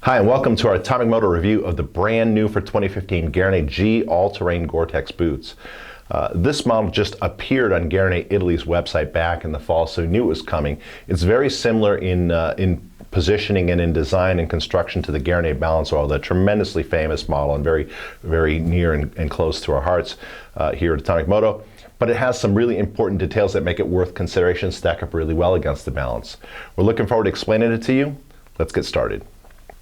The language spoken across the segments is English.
Hi, and welcome to our Atomic-Moto review of the brand new for 2015 Gaerne G all-terrain Gore Tex boots. This model just appeared on Gaerne Italy's website back in the fall, so we knew it was coming. It's very similar in positioning and in design and construction to the Gaerne Balance Oiled, a tremendously famous model and very near and close to our hearts here at Atomic-Moto. But it has some really important details that make it worth consideration, stack up really well against the Balance. We're looking forward to explaining it to you. Let's get started.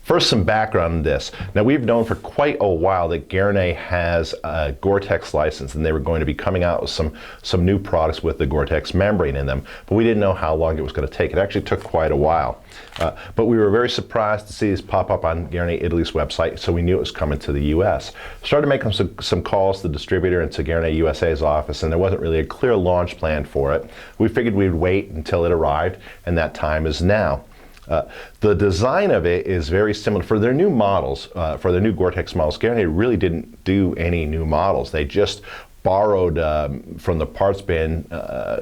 First, some background on this. Now, we've known for quite a while that Gaerne has a Gore Tex license, and they were going to be coming out with some new products with the Gore Tex membrane in them, but we didn't know how long it was going to take. It actually took quite a while. But we were very surprised to see this pop up on Gaerne Italy's website, so we knew it was coming to the US. Started making some calls to the distributor and to Gaerne USA's office, and there wasn't really a clear launch plan for it. We figured we'd wait until it arrived, and that time is now. The design of it is very similar. For their new models, for their new Gore Tex models, Gaerne really didn't do any new models. They just borrowed from the parts bin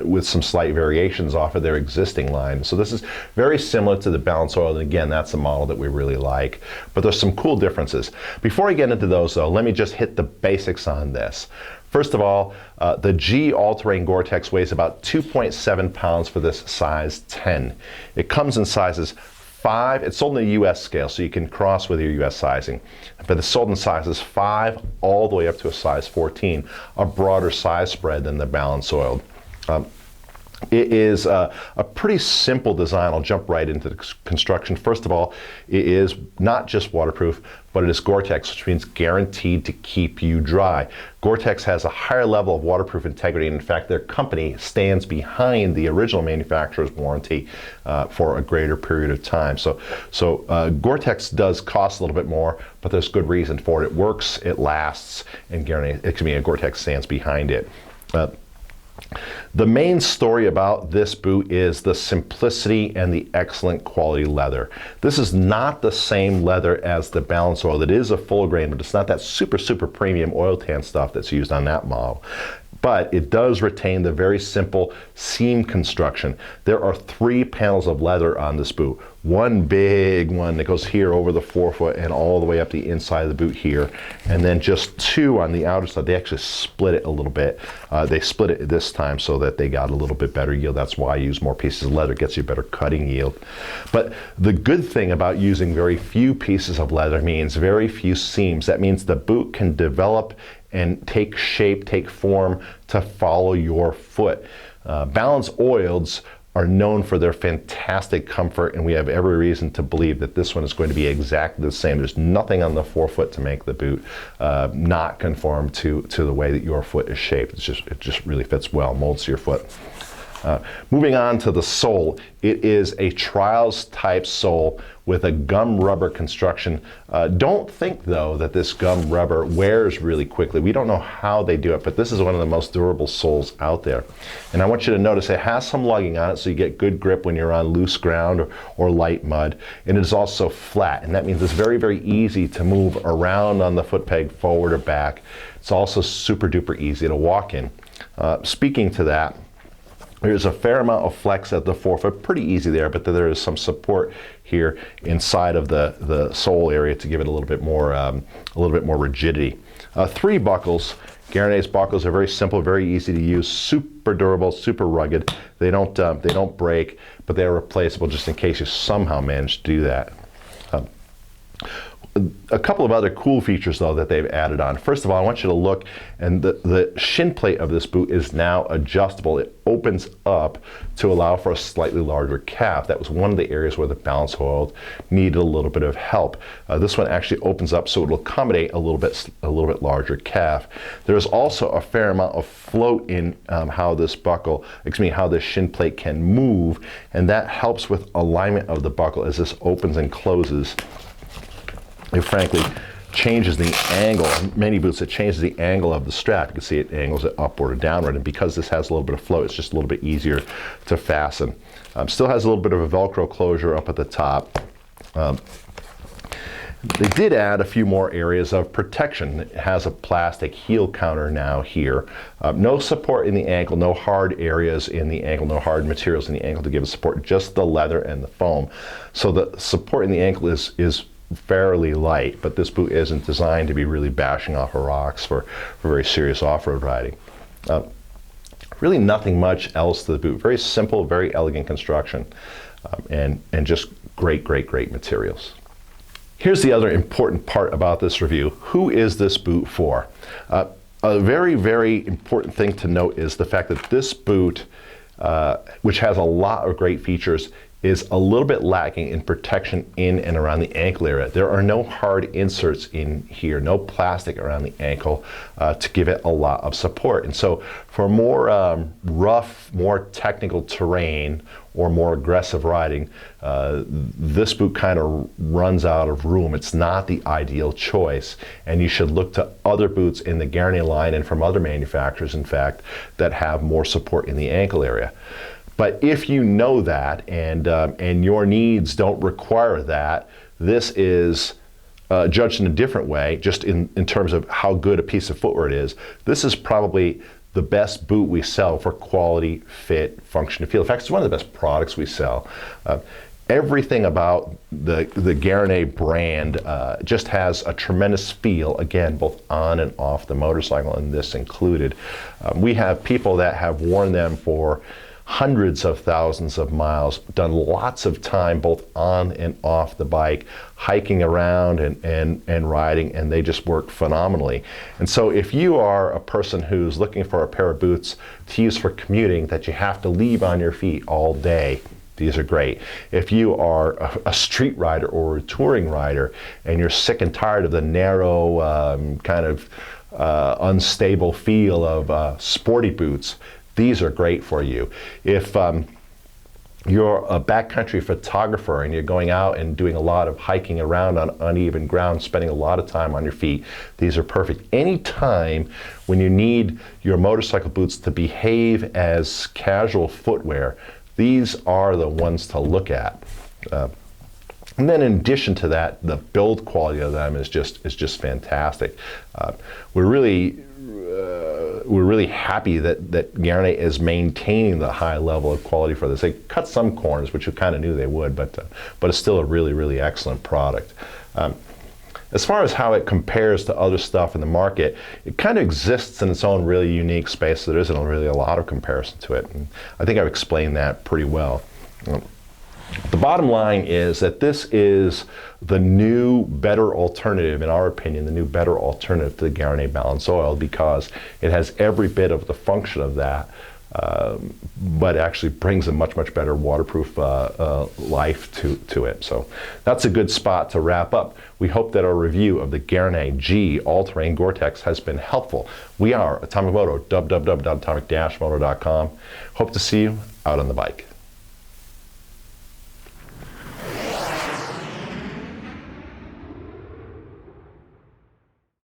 with some slight variations off of their existing line. So this is very similar to the Balance Oiled, and again, that's a model that we really like. But there's some cool differences. Before I get into those though, let me just hit the basics on this. First of all, the G all-terrain Gore Tex weighs about 2.7 pounds for this size 10. It comes in sizes 5, it's sold in the US scale, so you can cross with your US sizing. But it's sold in sizes 5 all the way up to a size 14, a broader size spread than the Balance Oiled. It is a pretty simple design. I'll jump right into the construction. First of all, it is not just waterproof, but it is Gore Tex, which means guaranteed to keep you dry. Gore Tex has a higher level of waterproof integrity, and in fact, their company stands behind the original manufacturer's warranty for a greater period of time. So Gore Tex does cost a little bit more, but there's good reason for it. It works, it lasts, and Gore Tex stands behind it. The main story about this boot is the simplicity and the excellent quality leather. This is not the same leather as the Balance Oiled. It is a full grain, but it's not that super premium oil tan stuff that's used on that model. But it does retain the very simple seam construction. There are 3 panels of leather on this boot. One big one that goes here over the forefoot and all the way up the inside of the boot here. And then just 2 on the outer side. They actually split it a little bit. They split it this time so that they got a little bit better yield. That's why I use more pieces of leather. It gets you better cutting yield. But the good thing about using very few pieces of leather means very few seams. That means the boot can develop and take shape, take form to follow your foot. Balance Oileds are known for their fantastic comfort, and we have every reason to believe that this one is going to be exactly the same. There's nothing on the forefoot to make the boot not conform to the way that your foot is shaped. It just really fits well, molds to your foot. Moving on to the sole, it is a trials type sole with a gum rubber construction. Don't think though that this gum rubber wears really quickly. We don't know how they do it, but this is one of the most durable soles out there. And I want you to notice it has some lugging on it, so you get good grip when you're on loose ground or light mud. And it is also flat, and that means it's very easy to move around on the foot peg, forward or back. It's also super duper easy to walk in. Speaking to that, there's a fair amount of flex at the forefoot, pretty easy there, but there is some support here inside of the sole area to give it a little bit more rigidity. 3 buckles. Gaerne's buckles are very simple, very easy to use, super durable, super rugged. They don't break, but they're replaceable just in case you somehow manage to do that. A couple of other cool features though that they've added on. First of all, I want you to look, and the shin plate of this boot is now adjustable. It opens up to allow for a slightly larger calf. That was one of the areas where the Balance Oiled needed a little bit of help. This one actually opens up so it will accommodate a little bit larger calf. There's also a fair amount of float in how this shin plate can move, and that helps with alignment of the buckle as this opens and closes. It frankly changes the angle. Many boots, it changes the angle of the strap. You can see it angles it upward or downward, and because this has a little bit of float, it's just a little bit easier to fasten. Still has a little bit of a Velcro closure up at the top. They did add a few more areas of protection. It has a plastic heel counter now here. No support in the ankle, no hard areas in the ankle, no hard materials in the ankle to give it support, just the leather and the foam. So the support in the ankle is fairly light, but this boot isn't designed to be really bashing off of rocks for very serious off-road riding. Really nothing much else to the boot. Very simple, very elegant construction, and just great materials. Here's the other important part about this review. Who is this boot for? A very important thing to note is the fact that this boot, which has a lot of great features, is a little bit lacking in protection in and around the ankle area. There are no hard inserts in here, no plastic around the ankle to give it a lot of support. And so for more rough, more technical terrain or more aggressive riding, this boot kind of runs out of room. It's not the ideal choice, and you should look to other boots in the Gaerne line and from other manufacturers, in fact, that have more support in the ankle area. But if you know that and your needs don't require that, this is judged in a different way, just in terms of how good a piece of footwear it is. This is probably the best boot we sell for quality, fit, function, and feel. In fact, it's one of the best products we sell. Everything about the Gaerne brand just has a tremendous feel, again, both on and off the motorcycle, and this included. We have people that have worn them for hundreds of thousands of miles, done lots of time both on and off the bike, hiking around and riding, and they just work phenomenally. And so if you are a person who's looking for a pair of boots to use for commuting that you have to leave on your feet all day, these are great. If you are a street rider or a touring rider and you're sick and tired of the narrow, kind of unstable feel of sporty boots, these are great for you. If you're a backcountry photographer and you're going out and doing a lot of hiking around on uneven ground, spending a lot of time on your feet, these are perfect. Anytime when you need your motorcycle boots to behave as casual footwear, these are the ones to look at. And then in addition to that, the build quality of them is just fantastic. We're really happy that Gaerne is maintaining the high level of quality for this. They cut some corners, which we kind of knew they would, but it's still a really excellent product. As far as how it compares to other stuff in the market, it kind of exists in its own really unique space, so there isn't really a lot of comparison to it. And I think I've explained that pretty well. The bottom line is that this is the new, better alternative, in our opinion, the new, better alternative to the Gaerne Balance Oiled, because it has every bit of the function of that, but actually brings a much better waterproof life to it. So that's a good spot to wrap up. We hope that our review of the Gaerne G All-Terrain Gore Tex has been helpful. We are Atomic-Moto, www.atomic-moto.com. Hope to see you out on the bike.